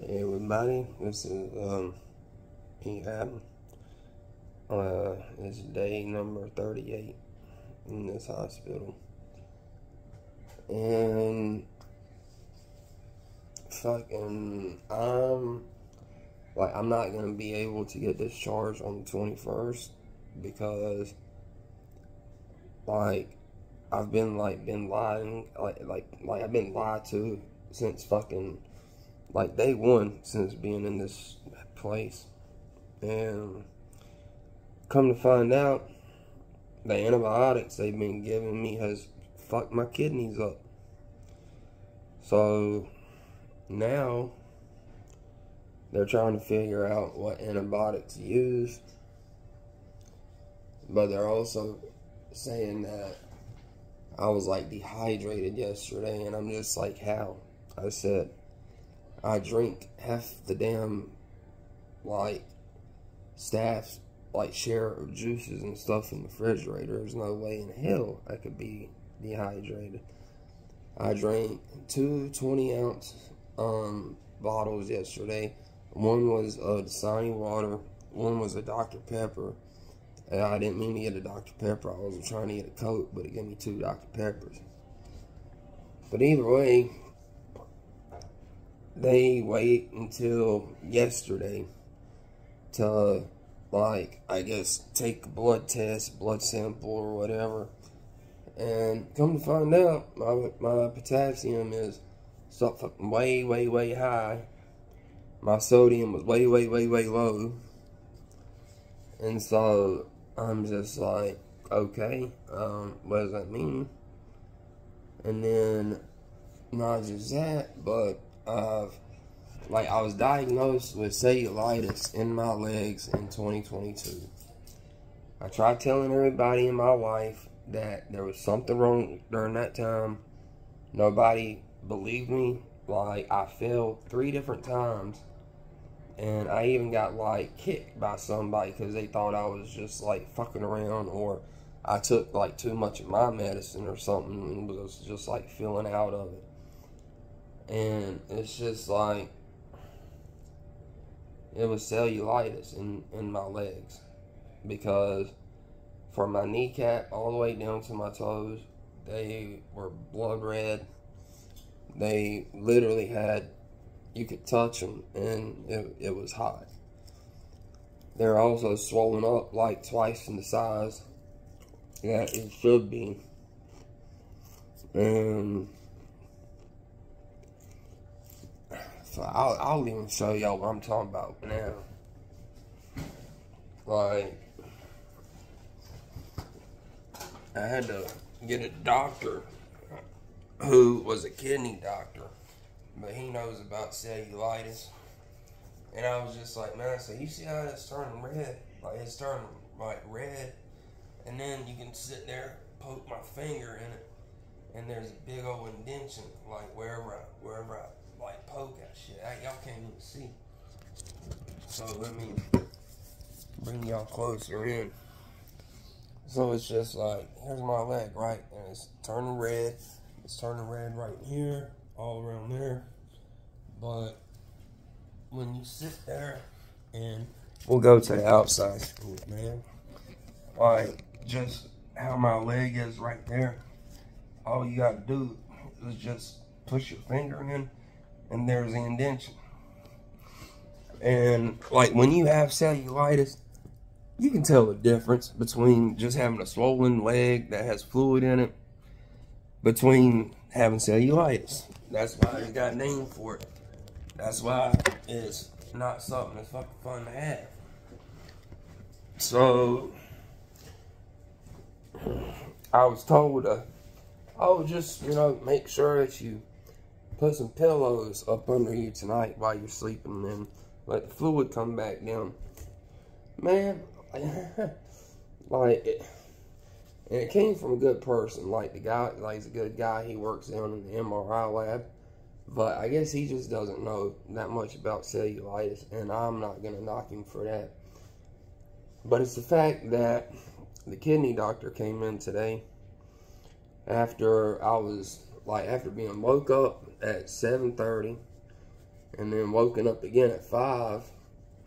Hey everybody, this is Ehab. It's day number 38 in this hospital, and I'm not gonna be able to get discharged on the 21st because I've been lying, I've been lied to since day one, since being in this place. And come to find out, the antibiotics they've been giving me has fucked my kidneys up. So now they're trying to figure out what antibiotics to use, but they're also saying that I was dehydrated yesterday, and I'm just like, how? I said, I drink half the damn staff's share of juices and stuff in the refrigerator. There's no way in hell I could be dehydrated. I drank two 20-ounce bottles yesterday. One was Dasani water, one was a Dr. Pepper. And I didn't mean to get a Dr. Pepper. I was trying to get a Coke, but it gave me two Dr. Peppers. But either way, they wait until yesterday to, I guess, take a blood test, blood sample, or whatever. And come to find out, my potassium is way, way, way high. My sodium was way, way, way, way low. And so I'm just like, okay, what does that mean? And then not just that, but I was diagnosed with cellulitis in my legs in 2022. I tried telling everybody in my life that there was something wrong during that time. Nobody believed me. I fell 3 different times, and I even got kicked by somebody because they thought I was just fucking around, or I took too much of my medicine or something and was just feeling out of it. And it's just it was cellulitis in my legs, because from my kneecap all the way down to my toes, they were blood red. They literally you could touch them and it was hot. They're also swollen up twice in the size that it should be. And so I'll even show y'all what I'm talking about now. I had to get a doctor who was a kidney doctor, but he knows about cellulitis. And I was just like, man, so you see how it's turning red? It's turning red, and then you can sit there, poke my finger in it, and there's a big old indentation, wherever I poke that shit. Y'all can't even see. So let me bring y'all closer in. So it's just here's my leg, right? And it's turning red. It's turning red right here, all around there. But when you sit there, and we'll go to the outside scoop, man. Just how my leg is right there. All you gotta do is just push your finger in, and there's the indentation. And when you have cellulitis, you can tell the difference between just having a swollen leg that has fluid in it, between having cellulitis. That's why it got named for it. That's why it's not something that's fucking fun to have. So I was told just make sure that you put some pillows up under you tonight while you're sleeping, and let the fluid come back down. Man, and it came from a good person. The guy, he's a good guy. He works down in the MRI lab, but I guess he just doesn't know that much about cellulitis, and I'm not gonna knock him for that. But it's the fact that the kidney doctor came in today after I was after being woke up at 7:30 and then woken up again at 5.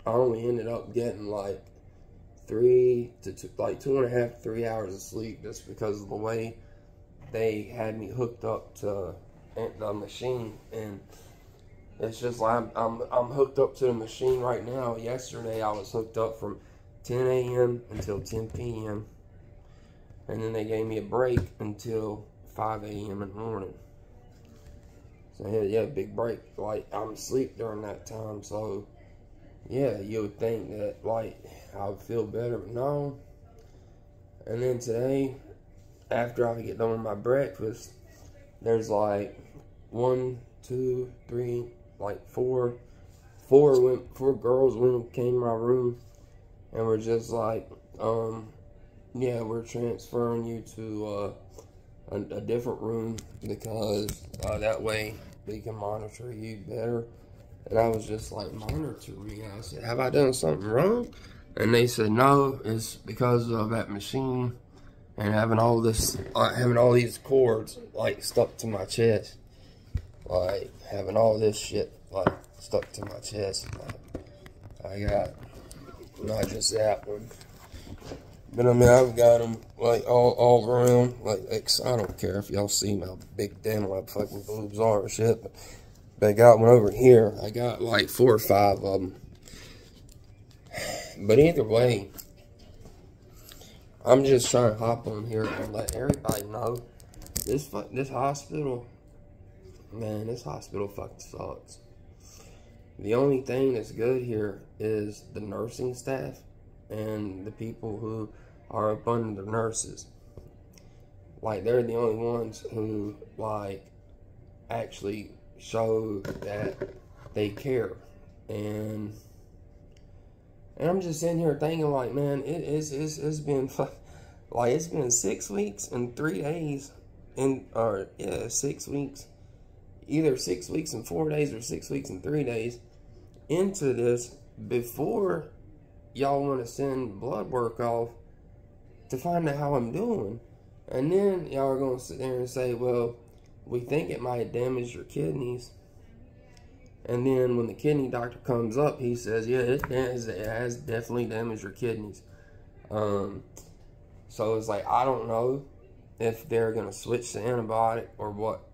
I only ended up getting like 2.5 to 3 hours of sleep, just because of the way they had me hooked up to the machine. And it's just like I'm hooked up to the machine right now. Yesterday I was hooked up from 10 a.m. until 10 p.m. and then they gave me a break until 5 a.m. in the morning. So yeah, big break. Like, I'm asleep during that time, so yeah, you would think that like I would feel better, but no. And then today, after I get done with my breakfast, there's like 1, 2, 3, like four girls came to my room and were just like, yeah, we're transferring you to a different room because that way we can monitor you better. And I was just like, monitor me? I said, have I done something wrong? And they said, no, it's because of that machine and having all these cords like stuck to my chest, like having all this shit like stuck to my chest. Like, I got not just that one, but I mean, I've got them like all around. Like I don't care if y'all see how big damn my fucking boobs are and shit, but I got one over here. I got like 4 or 5 of them. But either way, I'm just trying to hop on here and let everybody know this hospital, man, this hospital fucking sucks. The only thing that's good here is the nursing staff and the people who are up under the nurses. Like, they're the only ones who like actually show that they care. And I'm just sitting here thinking, like, man, it's been like, it's been 6 weeks and 3 days, 6 weeks, either 6 weeks and 4 days or 6 weeks and 3 days into this before y'all want to send blood work off to find out how I'm doing. And then y'all are going to sit there and say, well, we think it might damage your kidneys. And then when the kidney doctor comes up, he says, yeah, it has definitely damaged your kidneys. So it's like, I don't know if they're going to switch the antibiotic or what.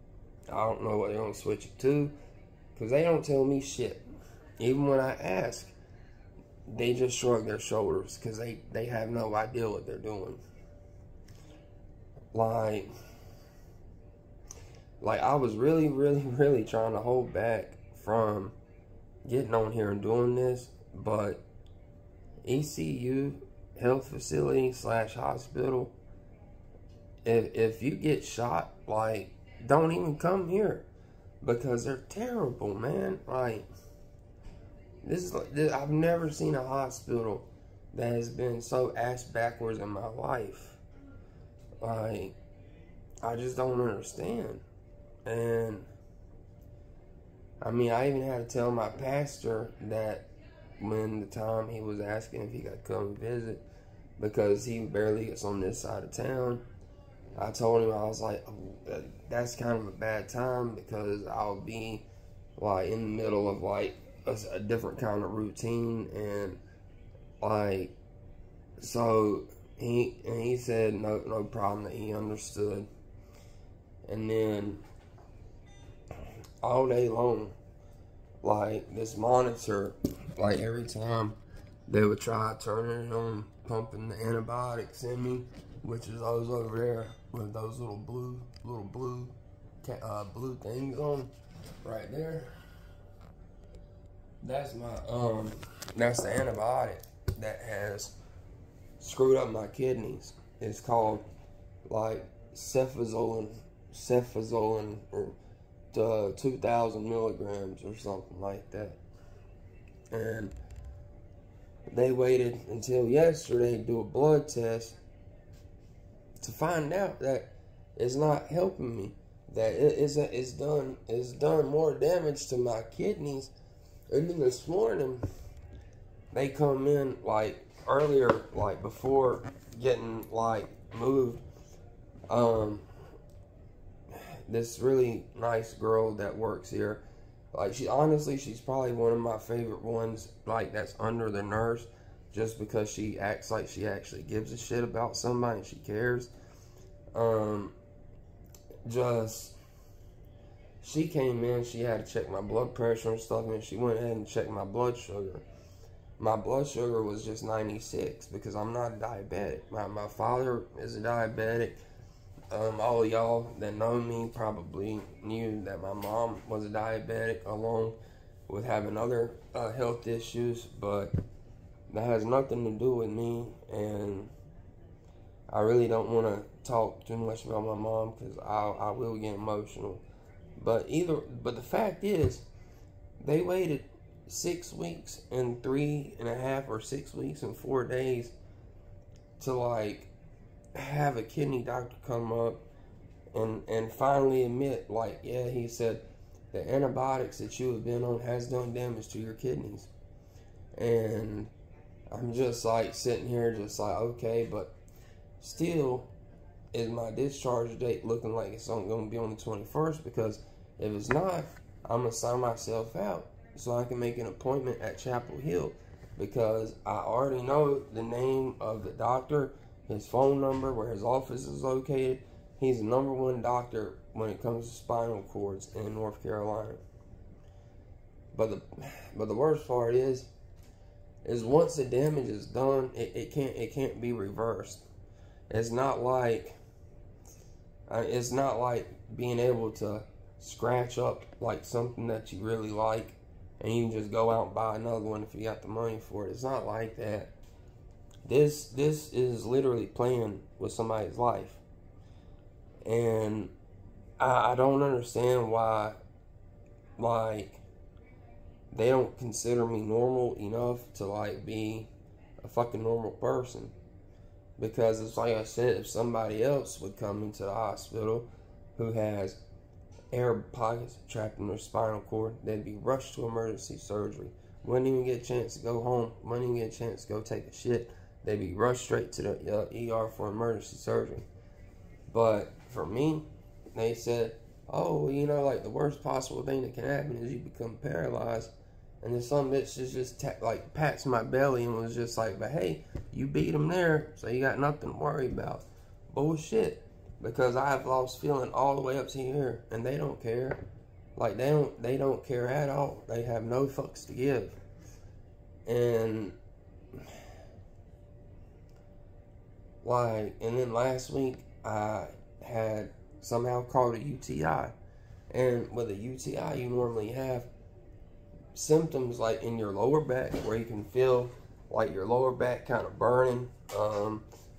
I don't know what they're going to switch it to, because they don't tell me shit. Even when I ask, they just shrug their shoulders because they have no idea what they're doing. Like I was really trying to hold back from getting on here and doing this, but ECU health facility / hospital, if you get shot, like, don't even come here, because they're terrible, man. Like, I've never seen a hospital that has been so ass backwards in my life. Like, I just don't understand. And I mean, I even had to tell my pastor that when the time he was asking if he could come visit, because he barely gets on this side of town, I told him, I was like, that's kind of a bad time, because I'll be like in the middle of like a different kind of routine. And like, so he said no problem, that he understood. And then all day long, like, this monitor, like, every time they would try turning it on, pumping the antibiotics in me, which is those over there with those little blue things on right there. That's my that's the antibiotic that has screwed up my kidneys. It's called like cefazolin or 2,000 milligrams or something like that. And they waited until yesterday to do a blood test to find out that it's not helping me, that it's done more damage to my kidneys. And then this morning they come in, like, earlier, like before getting like moved, this really nice girl that works here, Like, honestly, she's probably one of my favorite ones, like, that's under the nurse, just because she acts like she actually gives a shit about somebody and she cares. She came in, she had to check my blood pressure and stuff, and she went ahead and checked my blood sugar. My blood sugar was just 96 because I'm not a diabetic. My father is a diabetic. All of y'all that know me probably knew that my mom was a diabetic, along with having other health issues, but that has nothing to do with me, and I really don't want to talk too much about my mom because I will get emotional. But the fact is, they waited 6 weeks and 3.5 or 6 weeks and 4 days to like have a kidney doctor come up and finally admit, like, yeah, he said the antibiotics that you have been on has done damage to your kidneys. And I'm just like sitting here just like, okay, but still, is my discharge date looking like it's only going to be on the 21st? Because if it's not, I'm going to sign myself out so I can make an appointment at Chapel Hill, because I already know the name of the doctor, his phone number, where his office is located. He's the #1 doctor when it comes to spinal cords in North Carolina. But the worst part is once the damage is done, it can't be reversed. It's not like being able to scratch up like something that you really like and you can just go out and buy another one if you got the money for it. It's not like that. This is literally playing with somebody's life. And I don't understand why, like, they don't consider me normal enough to, like, be a fucking normal person. Because it's like I said, if somebody else would come into the hospital who has air pockets trapped in their spinal cord, they'd be rushed to emergency surgery. Wouldn't even get a chance to go home. Wouldn't even get a chance to go take a shit. They'd be rushed straight to the ER for emergency surgery. But for me, they said, oh, you know, like, the worst possible thing that can happen is you become paralyzed. And then some bitch just like pats my belly and was just like, but hey, you beat him there, so you got nothing to worry about. Bullshit. Because I have lost feeling all the way up to here, and they don't care. Like, they don't care at all. They have no fucks to give. And like, and then last week I had somehow caught a UTI. And with a UTI, you normally have symptoms like in your lower back, where you can feel like your lower back kind of burning.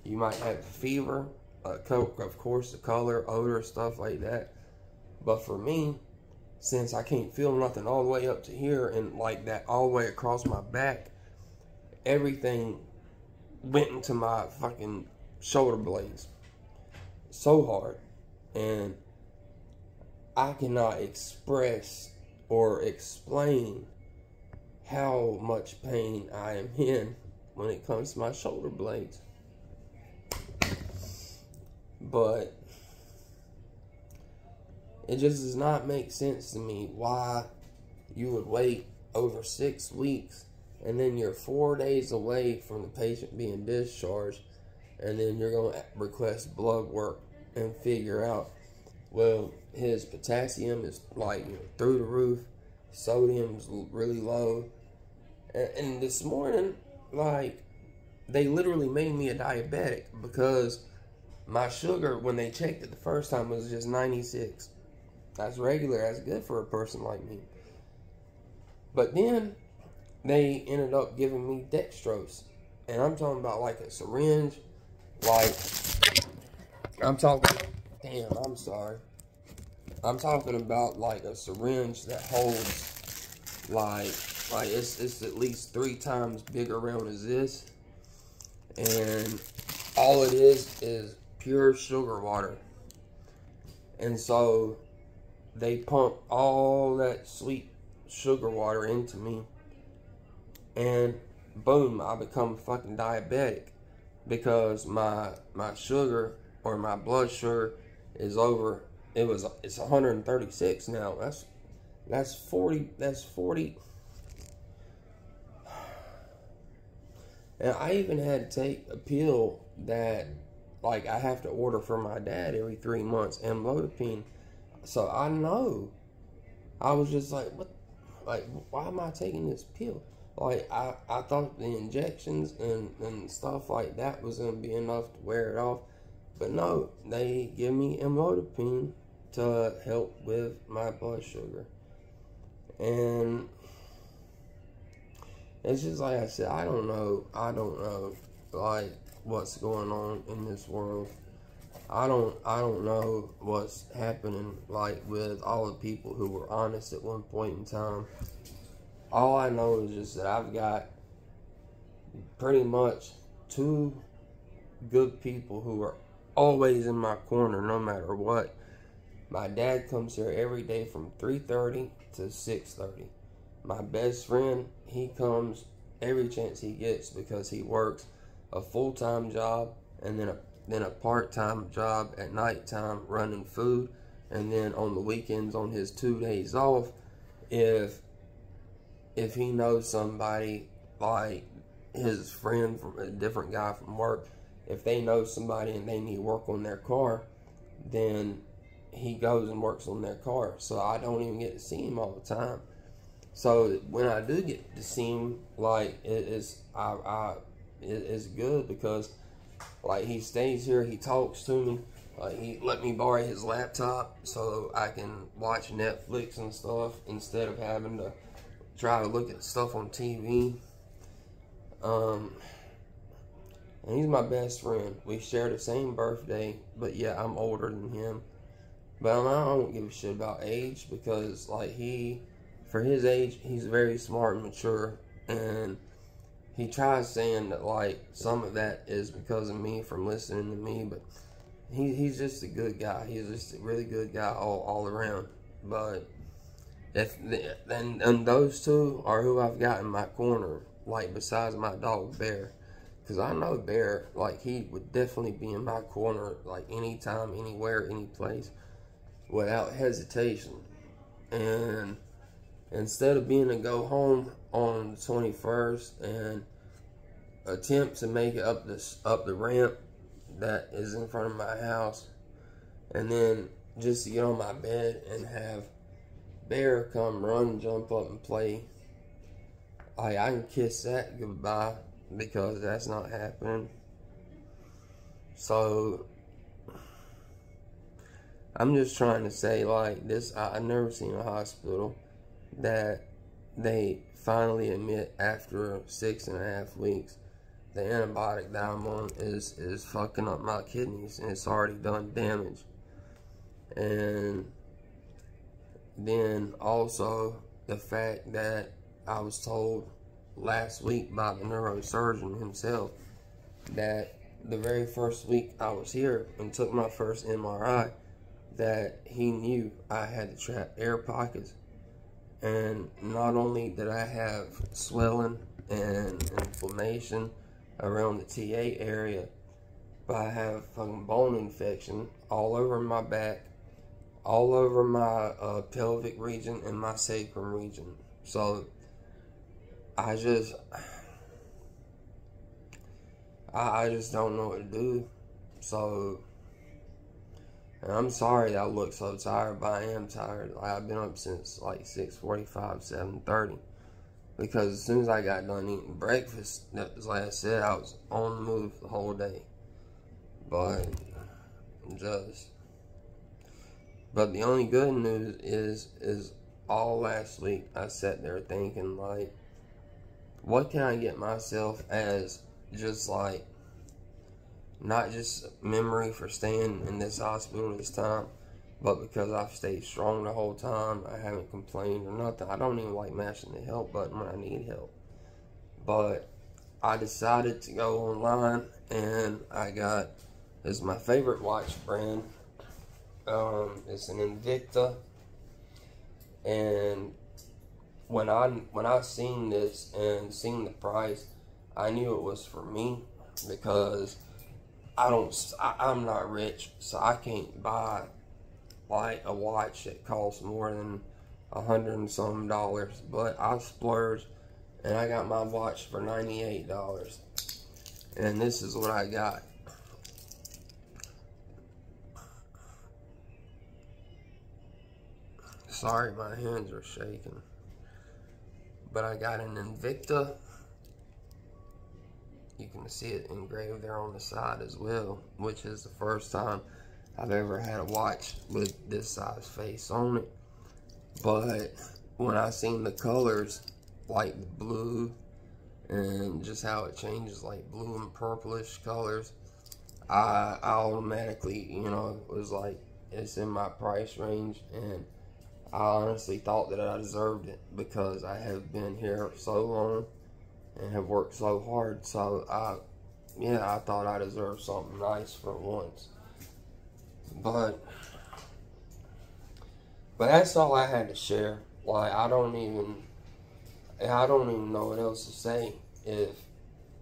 You might have fever, of course, the color, odor, stuff like that. But for me, since I can't feel nothing all the way up to here and like that all the way across my back, everything went into my fucking shoulder blades so hard, and I cannot express or explain how much pain I am in when it comes to my shoulder blades. But it just does not make sense to me why you would wait over 6 weeks and then you're 4 days away from the patient being discharged, and then you're going to request blood work and figure out, well, his potassium is like, you know, through the roof, sodium's really low. And this morning, like, they literally made me a diabetic because my sugar, when they checked it the first time, was just 96. That's regular. That's good for a person like me. But then they ended up giving me dextrose. And I'm talking about like a syringe. Like, I'm talking, damn, I'm sorry. I'm talking about like a syringe that holds like it's at least 3 times bigger around as this. And all it is pure sugar water. And so they pump all that sweet sugar water into me, and boom, I become fucking diabetic because my sugar, or my blood sugar, is over. It's 136 now. That's 40. That's 40. And I even had to take a pill that, like, I have to order for my dad every 3 months, amlodipine. So I know. I was just like, what? Like, why am I taking this pill? Like, I thought the injections and stuff like that was going to be enough to wear it off. But no, they give me amlodipine to help with my blood sugar. And it's just like I said, I don't know, like, what's going on in this world. I don't know what's happening, like, with all the people who were honest at one point in time. All I know is just that I've got pretty much 2 good people who are always in my corner no matter what. My dad comes here every day from 3:30 to 6:30. My best friend, he comes every chance he gets because he works a full-time job and then a part-time job at nighttime running food, and then on the weekends on his 2 days off, if he knows somebody, like his friend from a different guy from work, if they know somebody and they need work on their car, then he goes and works on their car. So I don't even get to see him all the time. So when I do get to see him, like, it's good because, like, he stays here, he talks to me, like, he let me borrow his laptop so I can watch Netflix and stuff instead of having to try to look at stuff on TV. And he's my best friend. We share the same birthday, but yeah, I'm older than him. But I don't give a shit about age because, like, for his age, he's very smart and mature. And he tries saying that, like, some of that is because of me, from listening to me. But he's just a good guy. He's just a really good guy all around. But and those 2 are who I've got in my corner, like, besides my dog, Bear. Because I know Bear, like, he would definitely be in my corner, like, anytime, anywhere, any place, without hesitation. And instead of being to go home on the 21st and attempt to make it up the ramp that is in front of my house, and then just to get on my bed and have Bear come run, jump up, and play, I can kiss that goodbye because that's not happening. So I'm just trying to say, like, this, I've never seen a hospital that they finally admit after 6.5 weeks the antibiotic that I'm on is fucking up my kidneys, and it's already done damage. And then also the fact that I was told last week by the neurosurgeon himself that the very first week I was here and took my first MRI, that he knew I had the trapped air pockets. And not only did I have swelling and inflammation around the TA area, but I have fucking bone infection all over my back, all over my pelvic region and my sacrum region. So I just don't know what to do. So, and I'm sorry that I look so tired, but I am tired. Like, I've been up since like 6:45, 7:30. Because as soon as I got done eating breakfast, like I said, I was on the move the whole day. But the only good news is all last week I sat there thinking, like, what can I get myself as just, like, not just memory for staying in this hospital this time, but because I've stayed strong the whole time. I haven't complained or nothing. I don't even like mashing the help button when I need help. But I decided to go online, and I got, this is my favorite watch brand. It's an Invicta, and when I seen this and seen the price, I knew it was for me, because I'm not rich, so I can't buy like a watch that costs more than $100 and some, but I splurged and I got my watch for $98. And this is what I got. Sorry, my hands are shaking. But I got an Invicta. You can see it engraved there on the side as well, which is the first time I've ever had a watch with this size face on it. But when I seen the colors, like the blue and just how it changes, like blue and purplish colors, I automatically, you know, was like, it's in my price range, and I honestly thought that I deserved it because I have been here so long and have worked so hard. So I thought I deserved something nice for once. But that's all I had to share. Like, I don't even know what else to say if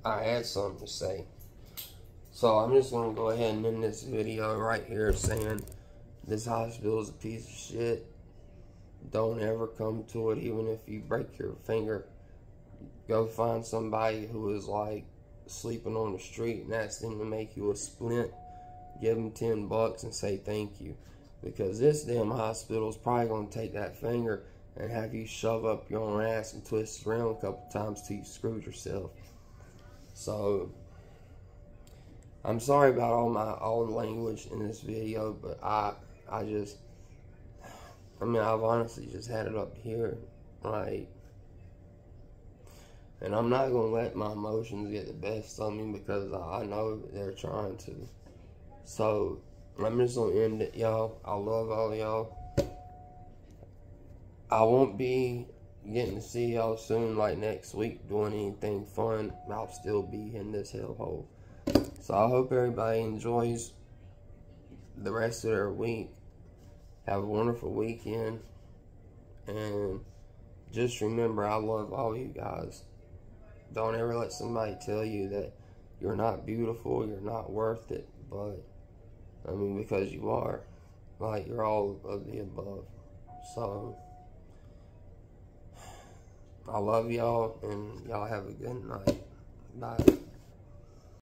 I had something to say. So I'm just gonna go ahead and end this video right here saying this hospital is a piece of shit. Don't ever come to it, even if you break your finger. Go find somebody who is like sleeping on the street and ask them to make you a splint. Give them $10 and say thank you. Because this damn hospital is probably going to take that finger and have you shove up your own ass and twist around a couple times till you screwed yourself. So, I'm sorry about all the language in this video, but I've honestly just had it up here, like, and I'm not going to let my emotions get the best of me because I know they're trying to. So, I'm just going to end it, y'all. I love all y'all. I won't be getting to see y'all soon, like next week, doing anything fun. I'll still be in this hellhole. So, I hope everybody enjoys the rest of their week. Have a wonderful weekend. And just remember, I love all you guys. Don't ever let somebody tell you that you're not beautiful, you're not worth it. But, I mean, because you are. Like, you're all of the above. So, I love y'all, and y'all have a good night. Bye.